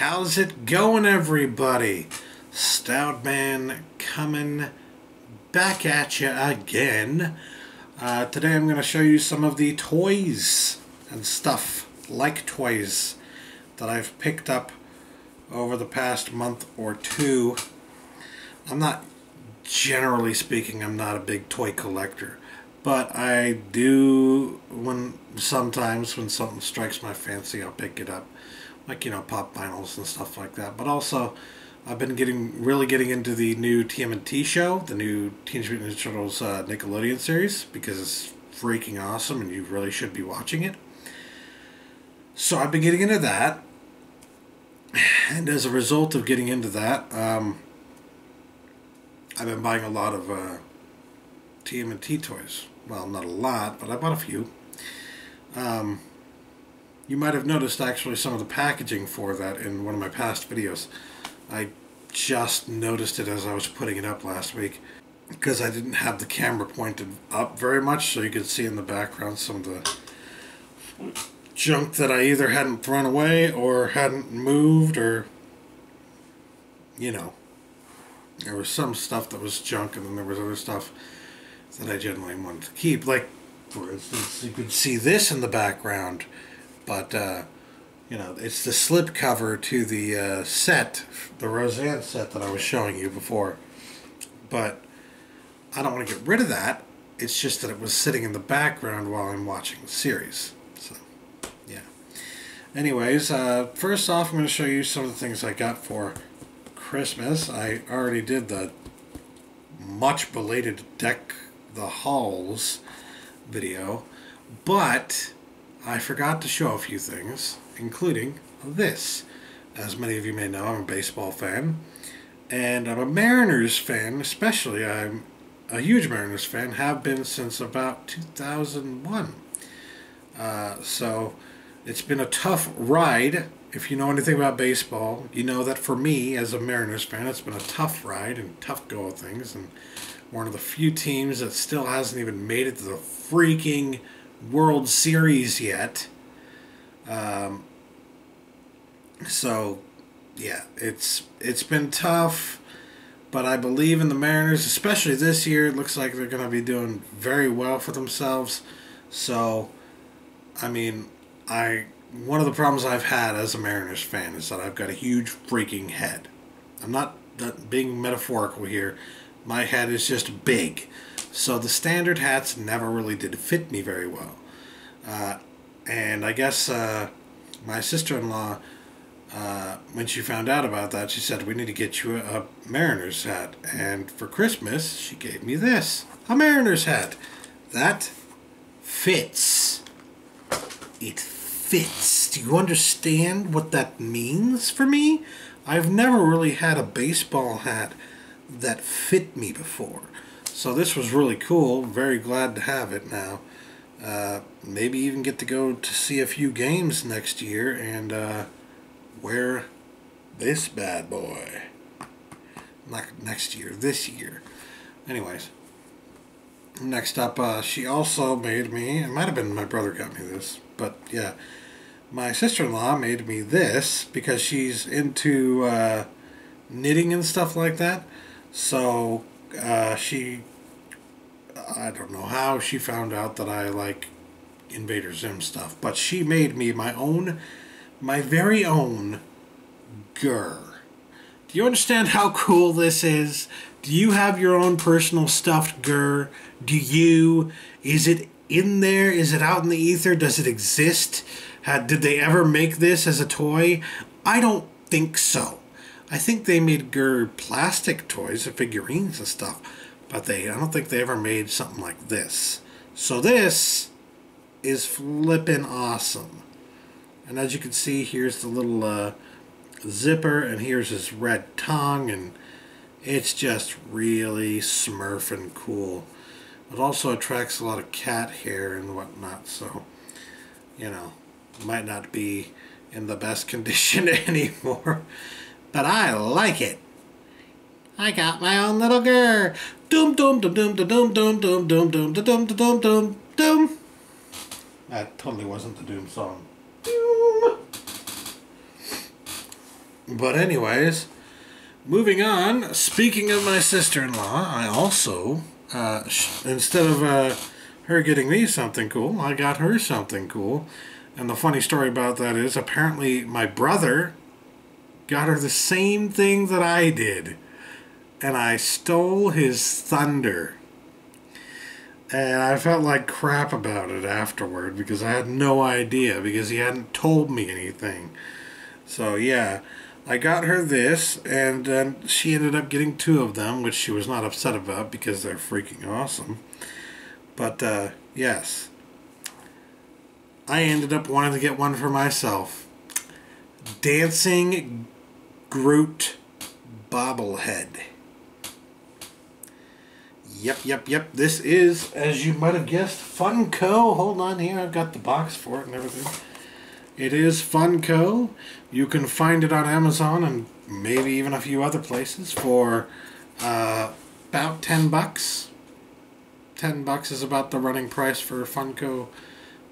how's it going, everybody? Stoutman coming back at you again. Today I'm going to show you some of the toys and stuff like toys that I've picked up over the past month or two. Generally speaking, I'm not a big toy collector, but I do sometimes when something strikes my fancy, I'll pick it up. Like, you know, pop vinyls and stuff like that. But also, I've been really getting into the new TMNT show, the new Teenage Mutant Ninja Turtles Nickelodeon series, because it's freaking awesome and you really should be watching it. So I've been getting into that, and as a result of getting into that, I've been buying a lot of TMNT toys. Well, not a lot, but I bought a few. You might have noticed actually some of the packaging for that in one of my past videos. I just noticed it as I was putting it up last week because I didn't have the camera pointed up very much, so you could see in the background some of the junk that I either hadn't thrown away or hadn't moved, or, you know, there was some stuff that was junk and then there was other stuff that I generally wanted to keep. Like, for instance, you could see this in the background. But, you know, it's the slip cover to the set, the Roseanne set that I was showing you before. But I don't want to get rid of that. It's just that it was sitting in the background while I'm watching the series. So, yeah. Anyways, first off, I'm going to show you some of the things I got for Christmas. I already did the much belated Deck the Halls video, but I forgot to show a few things, including this. As many of you may know, I'm a baseball fan, and I'm a Mariners fan. Especially, I'm a huge Mariners fan, have been since about 2001. So it's been a tough ride. If you know anything about baseball, you know that for me, as a Mariners fan, it's been a tough ride and tough go of things, and one of the few teams that still hasn't even made it to the freaking World Series yet. So yeah, it's been tough, but I believe in the Mariners, especially this year. It looks like they're going to be doing very well for themselves. So I mean, one of the problems I've had as a Mariners fan is that I've got a huge freaking head. I'm not being metaphorical here. My head is just big. So the standard hats never really did fit me very well. And I guess my sister-in-law, when she found out about that, she said, we need to get you a Mariners hat. And for Christmas, she gave me this, a Mariners hat. That fits. It fits. Do you understand what that means for me? I've never really had a baseball hat that fit me before. So this was really cool. Very glad to have it now. Maybe even get to go to see a few games next year and wear this bad boy. Not next year, this year. Anyways, next up, she also made me, it might have been my brother got me this, but yeah, my sister-in-law made me this because she's into knitting and stuff like that. So I don't know how she found out that I like Invader Zim stuff, but she made me my very own Gur. Do you understand how cool this is? Do you have your own personal stuffed Gur? Do you? Is it in there? Is it out in the ether? Does it exist? Did they ever make this as a toy? I don't think so. I think they made Gur plastic toys, the figurines and stuff, but I don't think they ever made something like this. So this is flippin' awesome. And as you can see, here's the little zipper, and here's his red tongue, and it's just really smurfing cool. It also attracts a lot of cat hair and whatnot, so, you know, might not be in the best condition anymore. But I like it. I got my own little girl. Doom doom doom doom doom doom doom doom doom doom doom doom doom. That totally wasn't the Doom song. Doom. But anyways, moving on. Speaking of my sister-in-law, I also, instead of her getting me something cool, I got her something cool. And the funny story about that is, apparently my brother got her the same thing that I did. And I stole his thunder. And I felt like crap about it afterward because I had no idea, because he hadn't told me anything. So yeah, I got her this, and then she ended up getting 2 of them, which she was not upset about because they're freaking awesome. But yes, I ended up wanting to get one for myself. Dancing Groot bobblehead. Yep. This is, as you might have guessed, Funko. Hold on here, I've got the box for it and everything. It is Funko. You can find it on Amazon and maybe even a few other places for about 10 bucks. 10 bucks is about the running price for Funko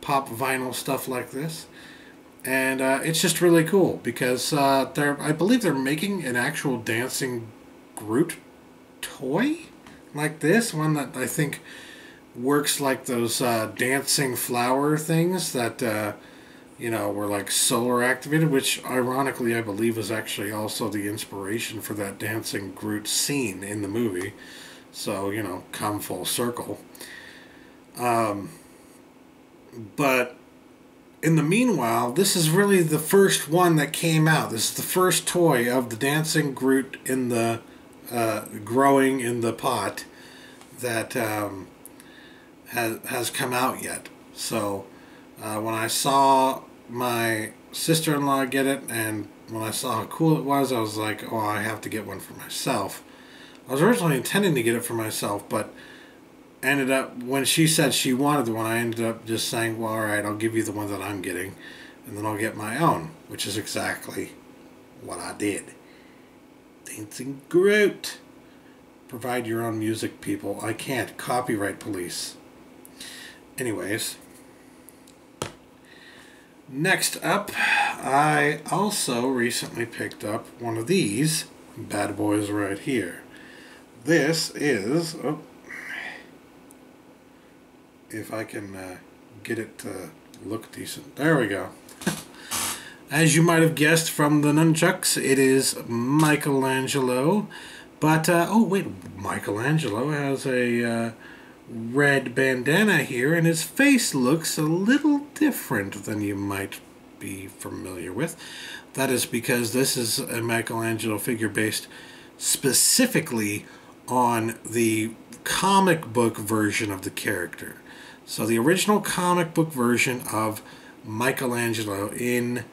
Pop vinyl stuff like this. And it's just really cool because I believe they're making an actual dancing Groot toy like this one that I think works like those dancing flower things that you know, were like solar activated, which ironically I believe was actually also the inspiration for that dancing Groot scene in the movie. So, you know, come full circle. But in the meanwhile, this is really the first one that came out. This is the first toy of the dancing Groot in the growing in the pot that has come out yet. So when I saw my sister-in-law get it, and when I saw how cool it was, I was like, oh, I have to get one for myself. I was originally intending to get it for myself, but ended up, when she said she wanted the one, I ended up just saying, well, alright, I'll give you the one that I'm getting, and then I'll get my own, which is exactly what I did. Dancing Groot. Provide your own music, people. I can't. Copyright police. Anyways. Next up, I also recently picked up one of these bad boys right here. This is... Oh, if I can get it to look decent. There we go. As you might have guessed from the nunchucks, it is Michelangelo. But, oh wait, Michelangelo has a red bandana here, and his face looks a little different than you might be familiar with. That is because this is a Michelangelo figure based specifically on the comic book version of the character. So the original comic book version of Michelangelo in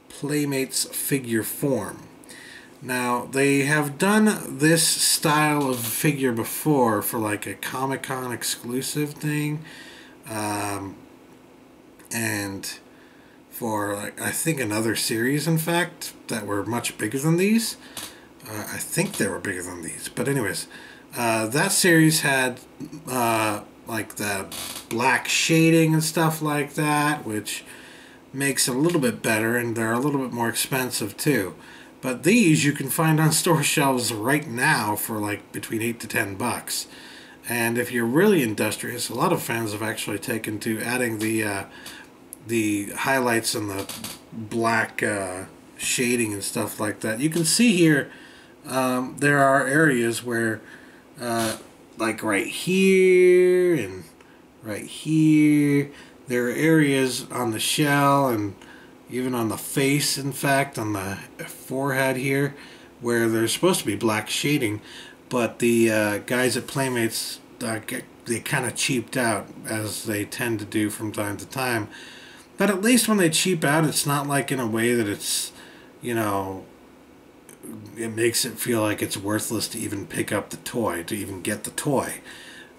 Playmates figure form. Now, they have done this style of figure before for like a Comic-Con exclusive thing. And for, like, I think another series, in fact, that were much bigger than these. I think they were bigger than these. But anyways, that series had like the black shading and stuff like that, which makes it a little bit better, and they're a little bit more expensive too. But these you can find on store shelves right now for like between 8 to 10 bucks. And if you're really industrious, a lot of fans have actually taken to adding the highlights and the black shading and stuff like that. You can see here there are areas where like right here and right here, there are areas on the shell and even on the face, in fact, on the forehead here, where there's supposed to be black shading, but the guys at Playmates, they kind of cheaped out, as they tend to do from time to time. But at least when they cheap out, it's not like in a way that it's, you know, it makes it feel like it's worthless to even pick up the toy, to even get the toy.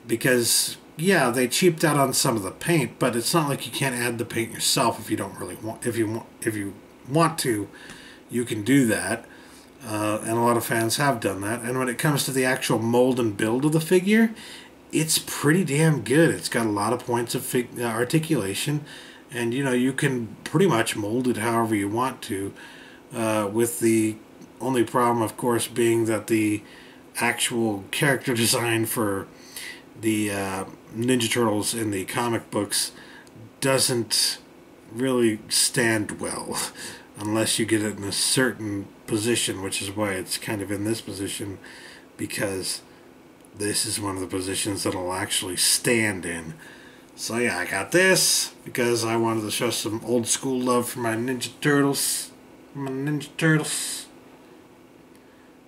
Because, yeah, they cheaped out on some of the paint, but it's not like you can't add the paint yourself if you don't really want. If you want to, you can do that, and a lot of fans have done that. And when it comes to the actual mold and build of the figure, it's pretty damn good. It's got a lot of points of articulation, and you know, you can pretty much mold it however you want to. with the only problem, of course, being that the actual character design for the Ninja Turtles in the comic books doesn't really stand well unless you get it in a certain position, which is why it's kind of in this position, because this is one of the positions that it'll actually stand in. So yeah, I got this because I wanted to show some old school love for my Ninja Turtles.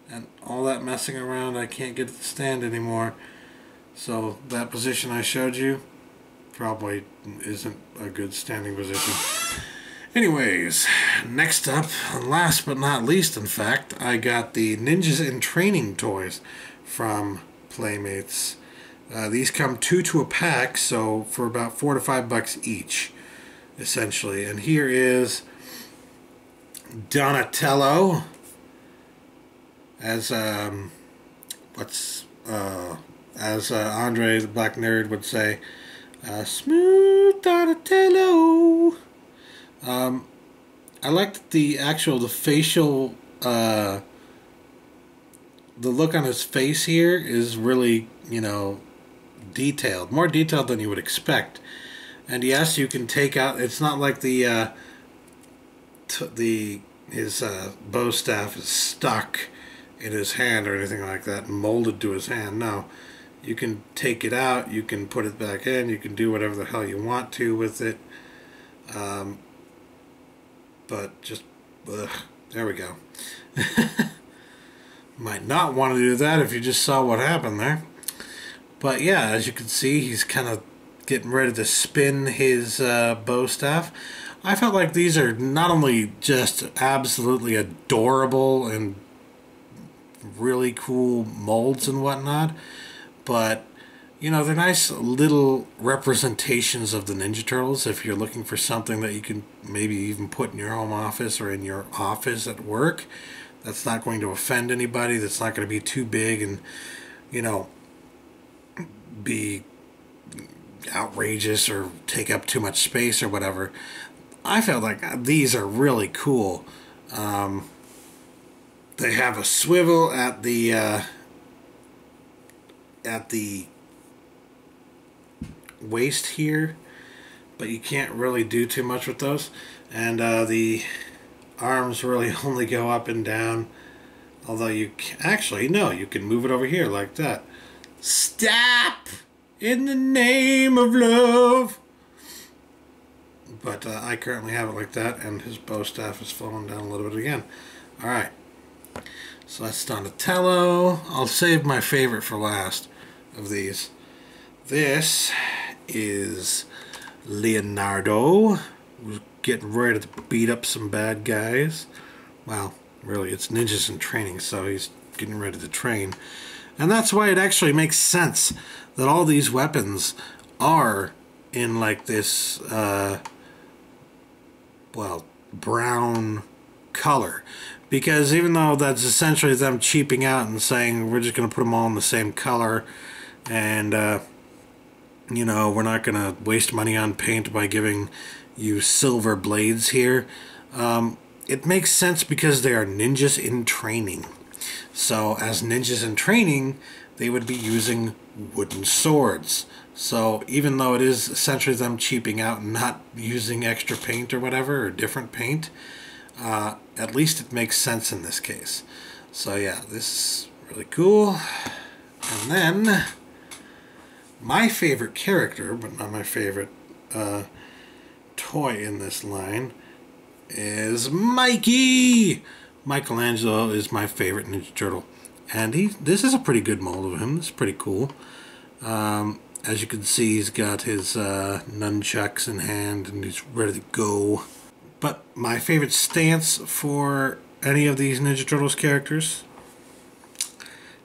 And all that messing around, I can't get it to stand anymore. So that position I showed you probably isn't a good standing position. Anyways, next up, and last but not least, in fact, I got the Ninjas in Training toys from Playmates. These come 2 to a pack, so for about $4 to $5 each, essentially. And here is Donatello as Andre the Black Nerd would say, smooth Donatello. I liked the facial, the look on his face here is really, you know, detailed, more detailed than you would expect. And yes, you can take out, it's not like his bow staff is stuck in his hand or anything like that, molded to his hand. No, you can take it out, you can put it back in, you can do whatever the hell you want to with it. But just, there we go. Might not want to do that if you just saw what happened there. But yeah, as you can see, he's kind of getting ready to spin his bow staff. I felt like these are not only just absolutely adorable and really cool molds and whatnot, but you know, they're nice little representations of the Ninja Turtles if you're looking for something that you can maybe even put in your home office or in your office at work. That's not going to offend anybody. That's not going to be too big and, you know, be outrageous or take up too much space or whatever. I felt like these are really cool. They have a swivel at the waist here, but you can't really do too much with those. And the arms really only go up and down, although you actually, no, you can move it over here like that. Stop in the name of love. But I currently have it like that, and his bow staff is falling down a little bit again. Alright, so that's Donatello. I'll save my favorite for last of these. This is Leonardo, who's getting ready to beat up some bad guys. Well, really, it's Ninjas in Training, so he's getting ready to train. And that's why it actually makes sense that all these weapons are in like this, well, brown color. Because even though that's essentially them cheaping out and saying we're just going to put them all in the same color and, you know, we're not going to waste money on paint by giving you silver blades here. It makes sense because they are ninjas in training. So as ninjas in training, they would be using wooden swords. So even though it is essentially them cheaping out and not using extra paint or whatever, or different paint, at least it makes sense in this case. So yeah, this is really cool. And then my favorite character, but not my favorite toy in this line, is Mikey! Michelangelo is my favorite Ninja Turtle. And this is a pretty good mold of him. It's pretty cool. As you can see, he's got his nunchucks in hand and he's ready to go. But my favorite stance for any of these Ninja Turtles characters,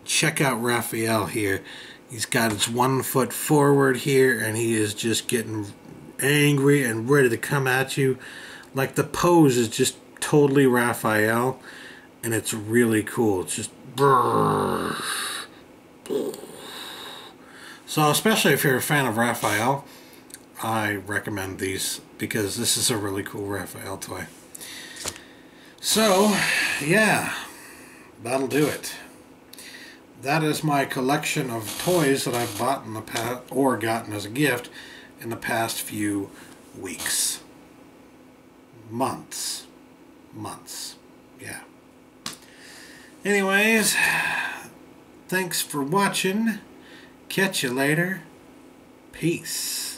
check out Raphael here. He's got his 1 foot forward here, and he is just getting angry and ready to come at you. Like, the pose is just totally Raphael, and it's really cool. It's just brrr. So especially if you're a fan of Raphael, I recommend these because this is a really cool Raphael toy. So, yeah, that'll do it. That is my collection of toys that I've bought in the past, or gotten as a gift in the past few weeks. Months. Yeah. Anyways, thanks for watching. Catch you later. Peace.